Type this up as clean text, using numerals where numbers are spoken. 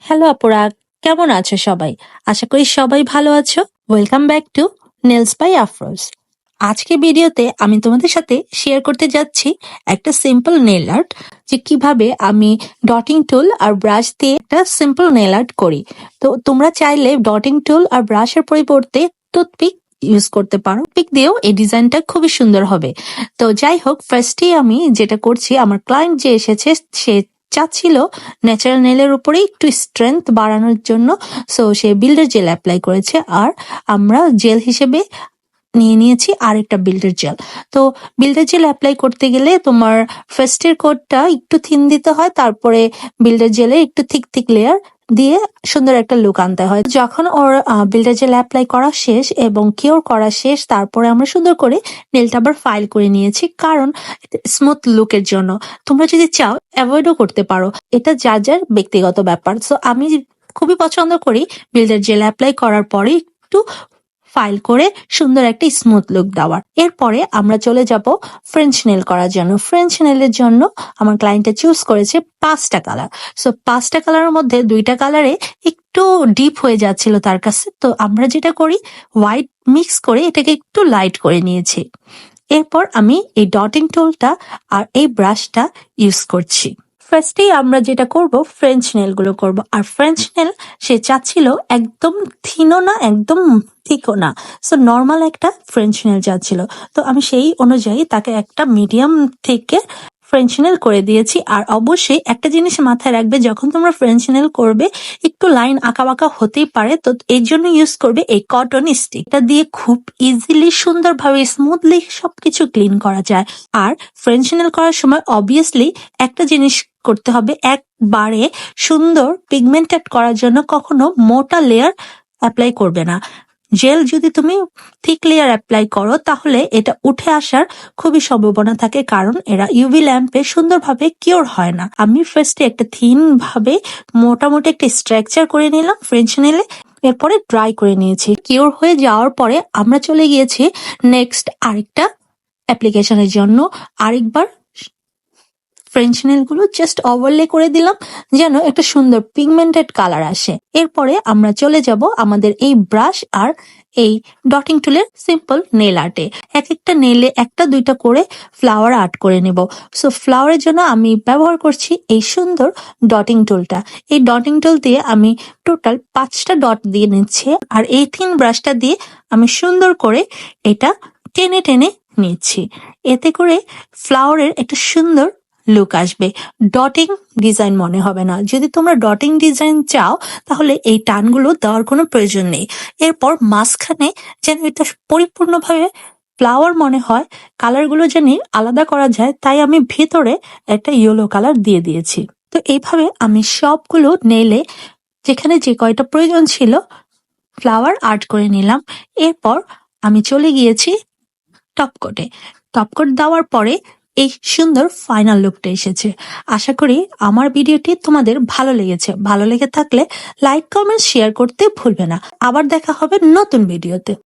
Hello আপুরা, কেমন আছো সবাই? আশা করি সবাই ভালো আছো। Welcome back to nails by Afroz. আজকে ভিডিওতে আমি তোমাদের সাথে শেয়ার করতে যাচ্ছি একটা সিম্পল নেল আর্ট, যে কিভাবে আমি ডটিং টুল আর ব্রাশ দিয়ে একটা সিম্পল নেল আর্ট করি। তো তোমরা চাইলে ডটিং টুল আর ব্রাশের পরিবর্তে টুথপিক ইউজ করতে পারো। পিক দিয়েও এই ডিজাইনটা খুবই সুন্দর হবে। তো যাই হোক, ফার্স্টেই আমি যেটা করছি, আমার ক্লায়েন্ট যে এসেছে সে চাচ্ছিল ন্যাচারাল নেলের উপরে একটু স্ট্রেংথ বাড়ানোর জন্য, সো সে বিল্ডার জেল অ্যাপ্লাই করেছে। আর আমরা জেল হিসেবে নিয়ে নিয়েছি আরেকটা বিল্ডার জেল। তো বিল্ডার জেল অ্যাপ্লাই করতে গেলে তোমার ফার্স্টের কোটটা একটু থিন দিতে হয়, তারপরে বিল্ডার জেলে একটু থিক থিক লেয়ার দিয়ে সুন্দর একটা লুক আনতে হয়। যখন ওর বিল্ডার জেল অ্যাপ্লাই করা শেষ এবং কিওর করা শেষ, তারপরে আমরা সুন্দর করে নেলটা আবার ফাইল করে নিয়েছি, কারণ স্মুথ লুকের জন্য। তোমরা যদি চাও অ্যাভয়েডও করতে পারো, এটা যার যার ব্যক্তিগত ব্যাপার। সো আমি খুবই পছন্দ করি বিল্ডার জেল অ্যাপ্লাই করার পরে একটু ফাইল করে সুন্দর একটা স্মুথ লুক দেওয়ার। এরপরে আমরা চলে যাব ফ্রেঞ্চ নেল করার জন্য। ফ্রেঞ্চ নেলের জন্য আমার ক্লায়েন্টটা চুজ করেছে 5টা কালার। সো 5টা কালারের মধ্যে 2টা কালারে একটু ডিপ হয়ে যাচ্ছিল তার কাছে, তো আমরা যেটা করি হোয়াইট মিক্স করে এটাকে একটু লাইট করে নিয়েছি। এরপর আমি এই ডটিং টুলটা আর এই ব্রাশটা ইউজ করছি। ফার্স্টেই আমরা যেটা করব, ফ্রেঞ্চ নেল গুলো করব। আর ফ্রেঞ্চ নেল সে চাচ্ছিল একদম থিনও না একদম থিকও না, সো নর্মাল একটা ফ্রেঞ্চ নেল চাচ্ছিল। তো আমি সেই অনুযায়ী তাকে একটা মিডিয়াম থেকে ফ্রেঞ্চ নেল করে দিয়েছি। আর অবশ্যই একটা জিনিস মাথায় রাখবে, যখন তোমরা ফ্রেঞ্চ নেল করবে একটু লাইন আঁকা বাঁকা হতেই পারে, তো এর জন্য ইউজ করবে এই কটন স্টিক। এটা দিয়ে খুব ইজিলি সুন্দরভাবে স্মুথলি সবকিছু ক্লিন করা যায়। আর ফ্রেঞ্চ নেল করার সময় অবভিয়াসলি একটা জিনিস করতে হবে, একবারে সুন্দর পিগমেন্টেড করার জন্য কখনো মোটা লেয়ার অ্যাপ্লাই করবে না। জেল যদি তুমি থিক লেয়ার অ্যাপ্লাই করো তাহলে এটা উঠে আসার খুবই সম্ভাবনা থাকে, কারণ এরা ইউভি ল্যাম্পে সুন্দরভাবে কিওর হয় না। আমি ফার্স্টে একটা থিন ভাবে মোটামুটি একটা স্ট্রাকচার করে নিলাম ফ্রেঞ্চ নেলে, এরপরে ড্রাই করে নিয়েছি। কিওর হয়ে যাওয়ার পরে আমরা চলে গিয়েছি নেক্সট আরেকটা অ্যাপ্লিকেশনের জন্য। আরেকবার ফ্রেঞ্চ নেল গুলো জাস্ট ওভারলে করে দিলাম যেন একটা সুন্দর পিগমেন্টেড কালার আসে। এরপরে আমরা চলে যাব আমাদের এই ব্রাশ আর এই ডটিং টুলের সিম্পল নেল আর্টে। এক একটা নেলে একটা দুইটা করে ফ্লাওয়ার আর্ট করে নেব। সো ফ্লাওয়ারের জন্য আমি ব্যবহার করছি এই সুন্দর ডটিং টুলটা। এই ডটিং টুল দিয়ে আমি টোটাল 5টা ডট দিয়ে নিচ্ছি, আর এই থিন ব্রাশটা দিয়ে আমি সুন্দর করে এটা টেনে টেনে নিচ্ছি। এতে করে ফ্লাওয়ারের একটা সুন্দর লুক আসবে, ডটিং ডিজাইন মনে হবে না। যদি তোমরা ডটিং ডিজাইন চাও তাহলে এই টানগুলো দেওয়ার কোনো প্রয়োজন নেই। এরপর মাঝখানে যেন এটা পরিপূর্ণভাবে ফ্লাওয়ার মনে হয়, কালারগুলো জানি আলাদা করা যায়, তাই আমি ভেতরে একটা ইয়েলো কালার দিয়ে দিয়েছি। তো এইভাবে আমি সবগুলো নেলে যেখানে যে কয়টা প্রয়োজন ছিল ফ্লাওয়ার আর্ট করে নিলাম। এরপর আমি চলে গিয়েছি টপকোটে। টপকোট দেওয়ার পরে এই সুন্দর ফাইনাল লুকটা এসেছে। আশা করি আমার ভিডিওটি তোমাদের ভালো লেগেছে। ভালো লেগে থাকলে লাইক কমেন্ট শেয়ার করতে ভুলবে না। আবার দেখা হবে নতুন ভিডিওতে।